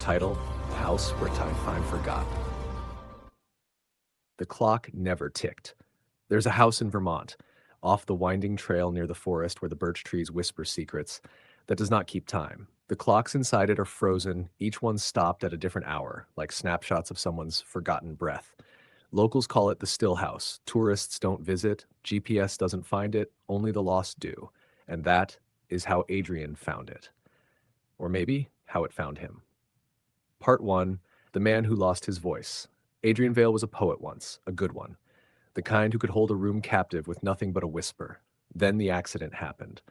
Title: House Where Time Forgot. The clock never ticked. There's a house in Vermont, off the winding trail near the forest where the birch trees whisper secrets, that does not keep time. The clocks inside it are frozen, each one stopped at a different hour, like snapshots of someone's forgotten breath. Locals call it the Still House. Tourists don't visit, GPS doesn't find it, only the lost do. And that is how Adrian found it. Or maybe how it found him. Part 1: The Man Who Lost His Voice. Adrian Vale was a poet once, a good one. The kind who could hold a room captive with nothing but a whisper. Then the accident happened.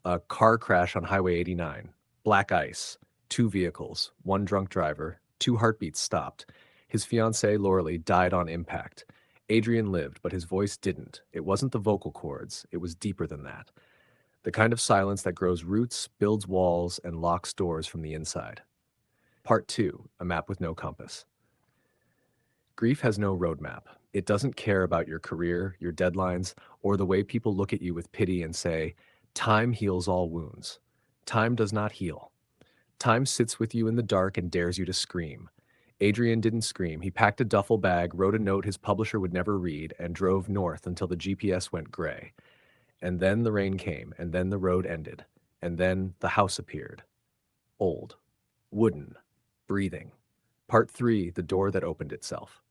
A car crash on Highway 89. Black ice. 2 vehicles. 1 drunk driver. 2 heartbeats stopped. His fiancée, Lauralee, died on impact. Adrian lived, but his voice didn't. It wasn't the vocal cords. It was deeper than that. The kind of silence that grows roots, builds walls, and locks doors from the inside. Part 2: A Map with No Compass. Grief has no roadmap. It doesn't care about your career, your deadlines, or the way people look at you with pity and say, "Time heals all wounds." Time does not heal. Time sits with you in the dark and dares you to scream. Adrian didn't scream. He packed a duffel bag, wrote a note his publisher would never read, and drove north until the GPS went gray. And then the rain came, and then the road ended, and then the house appeared. Old, wooden, breathing. Part 3: The Door That Opened Itself.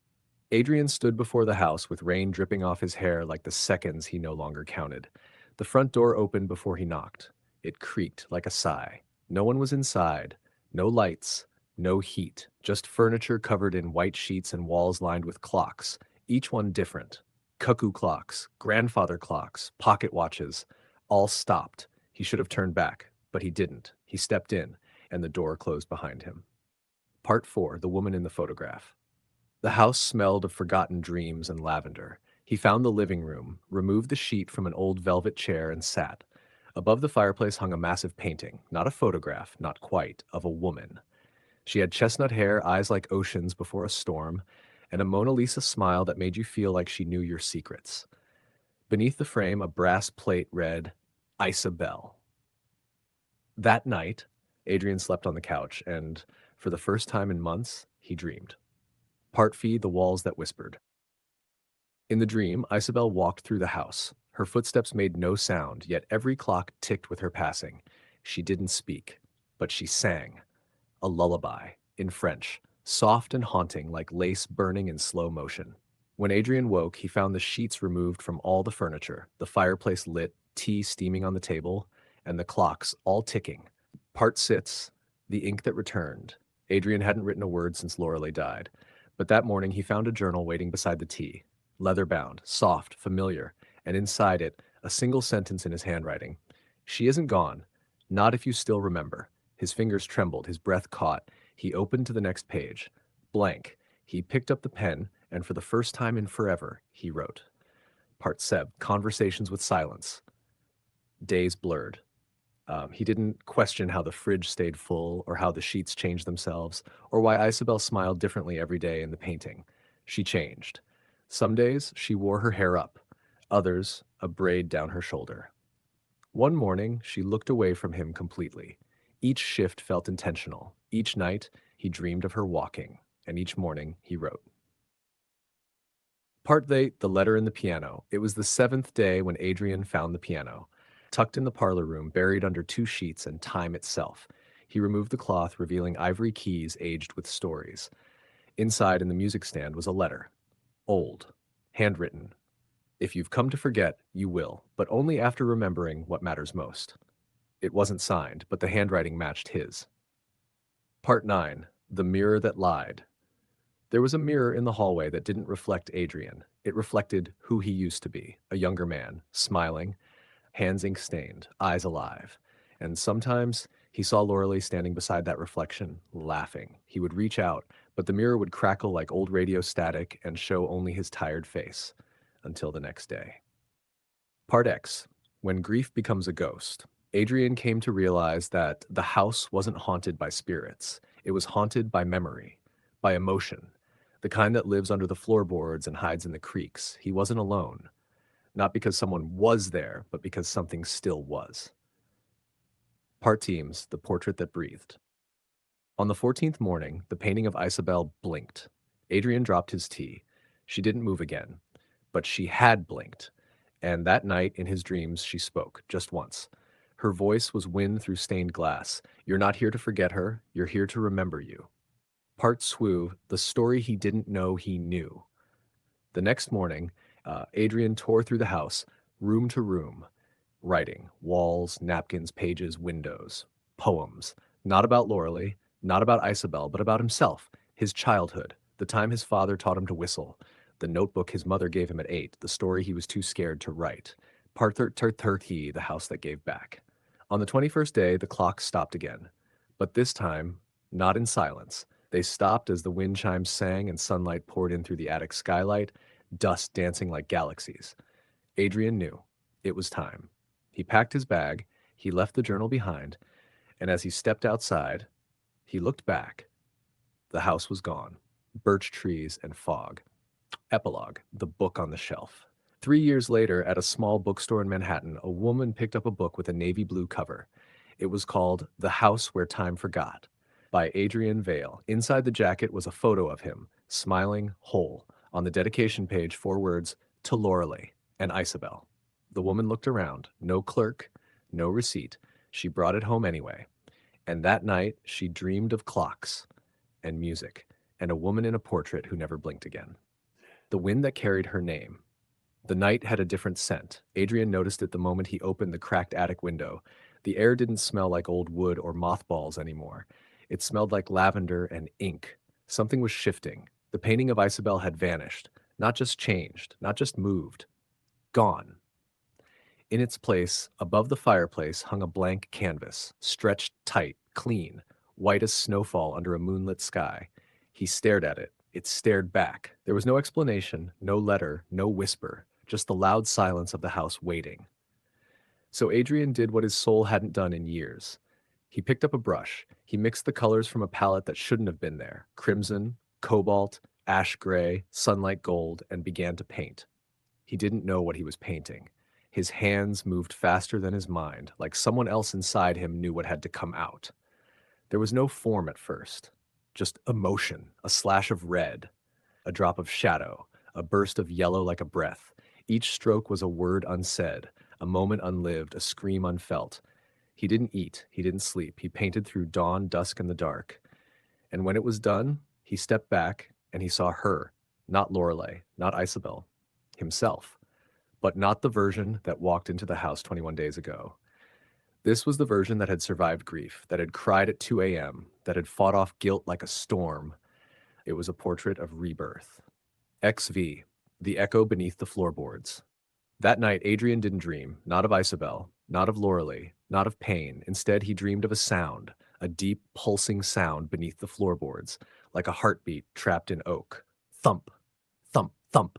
Adrian stood before the house with rain dripping off his hair like the seconds he no longer counted. The front door opened before he knocked. It creaked like a sigh. No one was inside. No lights. No heat. Just furniture covered in white sheets and walls lined with clocks, each one different. Cuckoo clocks, grandfather clocks, pocket watches. All stopped. He should have turned back, but he didn't. He stepped in, and the door closed behind him. Part 4: The Woman in the Photograph. The house smelled of forgotten dreams and lavender. He found the living room, removed the sheet from an old velvet chair, and sat. Above the fireplace hung a massive painting, not a photograph, not quite, of a woman. She had chestnut hair, eyes like oceans before a storm, and a Mona Lisa smile that made you feel like she knew your secrets. Beneath the frame, a brass plate read, "Isabel." That night, Adrian slept on the couch, and for the first time in months, he dreamed. Part V: The Walls That Whispered. In the dream, Isabel walked through the house. Her footsteps made no sound, yet every clock ticked with her passing. She didn't speak, but she sang. A lullaby, in French, soft and haunting like lace burning in slow motion. When Adrian woke, he found the sheets removed from all the furniture, the fireplace lit, tea steaming on the table, and the clocks all ticking. Part 6: The Ink That Returned. Adrian hadn't written a word since Lorelei died. But that morning he found a journal waiting beside the tea, leather-bound, soft, familiar, and inside it, a single sentence in his handwriting. "She isn't gone. Not if you still remember." His fingers trembled, his breath caught. He opened to the next page. Blank. He picked up the pen, and for the first time in forever, he wrote. Part 7: Conversations with Silence. Days blurred. He didn't question how the fridge stayed full, or how the sheets changed themselves, or why Isabel smiled differently every day in the painting. She changed. Some days, she wore her hair up. Others, a braid down her shoulder. One morning, she looked away from him completely. Each shift felt intentional. Each night, he dreamed of her walking, and each morning, he wrote. Part 8: The Letter in the Piano. It was the 7th day when Adrian found the piano. Tucked in the parlor room, buried under 2 sheets and time itself. He removed the cloth, revealing ivory keys aged with stories. Inside, in the music stand, was a letter. Old. Handwritten. "If you've come to forget, you will, but only after remembering what matters most." It wasn't signed, but the handwriting matched his. Part 9: The Mirror That Lied. There was a mirror in the hallway that didn't reflect Adrian. It reflected who he used to be, a younger man, smiling, hands ink-stained, eyes alive. And sometimes he saw Lorelei standing beside that reflection, laughing. He would reach out, but the mirror would crackle like old radio static and show only his tired face, until the next day. Part X: When Grief Becomes a Ghost. Adrian came to realize that the house wasn't haunted by spirits. It was haunted by memory, by emotion, the kind that lives under the floorboards and hides in the creaks. He wasn't alone. Not because someone was there, but because something still was. Part Teams: The Portrait That Breathed. On the 14th morning, the painting of Isabel blinked. Adrian dropped his tea. She didn't move again, but she had blinked. And that night, in his dreams, she spoke, just once. Her voice was wind through stained glass. You're not here to forget her, you're here to remember you. Part Swoo, the story he didn't know he knew. The next morning, Adrian tore through the house, room to room, writing walls, napkins, pages, windows, poems. Not about Loralee, not about Isabel, but about himself, his childhood, the time his father taught him to whistle, the notebook his mother gave him at 8, the story he was too scared to write. Part 30, the house that gave back. On the 21st day, the clock stopped again. But this time, not in silence. They stopped as the wind chimes sang and sunlight poured in through the attic skylight, dust dancing like galaxies. Adrian knew. It was time. He packed his bag, he left the journal behind, and as he stepped outside, he looked back. The house was gone. Birch trees and fog. Epilogue, the book on the shelf. 3 years later, at a small bookstore in Manhattan, a woman picked up a book with a navy blue cover. It was called The House Where Time Forgot by Adrian Vale. Inside the jacket was a photo of him, smiling, whole. On the dedication page, 4 words, to Loralee and Isabel. The woman looked around. No clerk, no receipt. She brought it home anyway. And that night, she dreamed of clocks and music and a woman in a portrait who never blinked again. The wind that carried her name. The night had a different scent. Adrian noticed it the moment he opened the cracked attic window. The air didn't smell like old wood or mothballs anymore. It smelled like lavender and ink. Something was shifting. The painting of Isabel had vanished. Not just changed, not just moved. Gone. In its place, above the fireplace, hung a blank canvas, stretched tight, clean, white as snowfall under a moonlit sky. He stared at it. It stared back. There was no explanation, no letter, no whisper, just the loud silence of the house waiting. So Adrian did what his soul hadn't done in years. He picked up a brush. He mixed the colors from a palette that shouldn't have been there, crimson, cobalt, ash gray, sunlight gold, and began to paint. He didn't know what he was painting. His hands moved faster than his mind, like someone else inside him knew what had to come out. There was no form at first, just emotion, a slash of red, a drop of shadow, a burst of yellow like a breath. Each stroke was a word unsaid, a moment unlived, a scream unfelt. He didn't eat, he didn't sleep. He painted through dawn, dusk, and the dark. And when it was done, he stepped back and he saw her, not Loralee, not Isabel, himself, but not the version that walked into the house 21 days ago. This was the version that had survived grief, that had cried at 2 a.m., that had fought off guilt like a storm. It was a portrait of rebirth. XV, the echo beneath the floorboards. That night, Adrian didn't dream, not of Isabel, not of Loralee, not of pain. Instead, he dreamed of a sound, a deep, pulsing sound beneath the floorboards, like a heartbeat trapped in oak. Thump, thump, thump.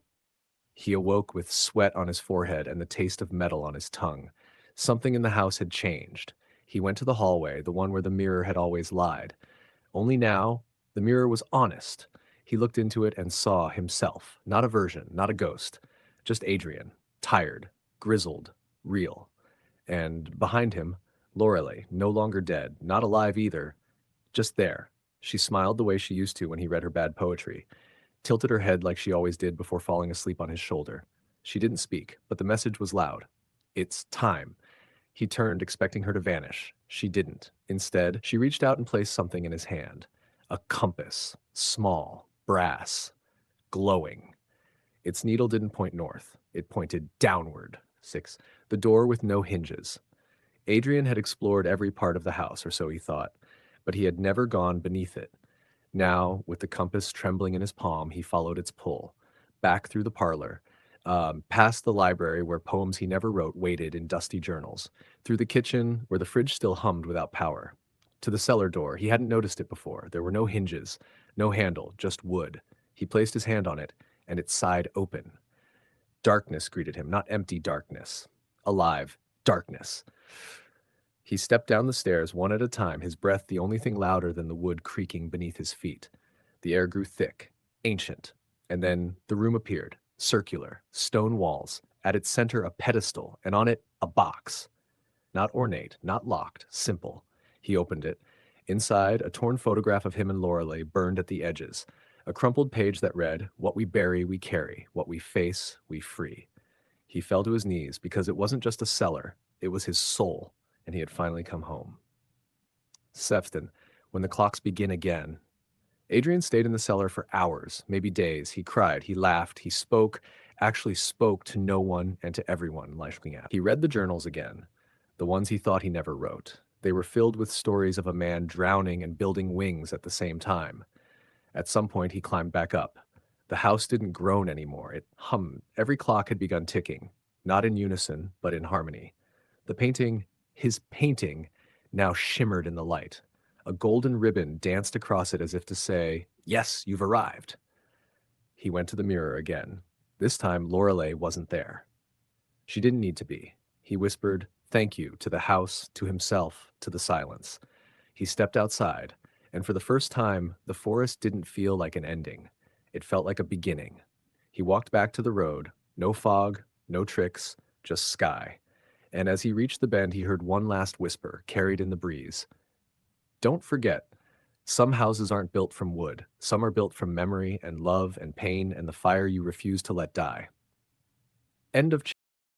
He awoke with sweat on his forehead and the taste of metal on his tongue. Something in the house had changed. He went to the hallway, the one where the mirror had always lied. Only now, the mirror was honest. He looked into it and saw himself, not a version, not a ghost, just Adrian, tired, grizzled, real. And behind him, Loralee, no longer dead, not alive either, just there. She smiled the way she used to when he read her bad poetry, tilted her head like she always did before falling asleep on his shoulder. She didn't speak, but the message was loud. It's time. He turned, expecting her to vanish. She didn't. Instead, she reached out and placed something in his hand. A compass, small, brass, glowing. Its needle didn't point north. It pointed downward. 6. The door with no hinges. Adrian had explored every part of the house, or so he thought, but he had never gone beneath it. Now, with the compass trembling in his palm, he followed its pull, back through the parlor, past the library where poems he never wrote waited in dusty journals, through the kitchen where the fridge still hummed without power, to the cellar door. He hadn't noticed it before. There were no hinges, no handle, just wood. He placed his hand on it, and it sighed open. Darkness greeted him, not empty darkness. Alive, darkness. He stepped down the stairs one at a time, his breath the only thing louder than the wood creaking beneath his feet. The air grew thick, ancient, and then the room appeared, circular, stone walls, at its center a pedestal, and on it a box. Not ornate, not locked, simple. He opened it, Inside, a torn photograph of him and Lorelei burned at the edges, a crumpled page that read, "What we bury, we carry. What we face, we free." He fell to his knees because it wasn't just a cellar, it was his soul, and he had finally come home. Sefton, when the clocks begin again. Adrian stayed in the cellar for hours, maybe days. He cried, he laughed, he spoke, actually spoke to no one and to everyone looking at. He read the journals again, the ones he thought he never wrote. They were filled with stories of a man drowning and building wings at the same time. At some point, he climbed back up. The house didn't groan anymore. It hummed. Every clock had begun ticking, not in unison, but in harmony. His painting, now shimmered in the light. A golden ribbon danced across it as if to say, "Yes, you've arrived." He went to the mirror again. This time, Lorelei wasn't there. She didn't need to be. He whispered, "Thank you," to the house, to himself, to the silence. He stepped outside, and for the first time, the forest didn't feel like an ending. It felt like a beginning. He walked back to the road, no fog, no tricks, just sky. And as he reached the bend, he heard one last whisper, carried in the breeze. Don't forget, some houses aren't built from wood. Some are built from memory and love and pain and the fire you refuse to let die. End of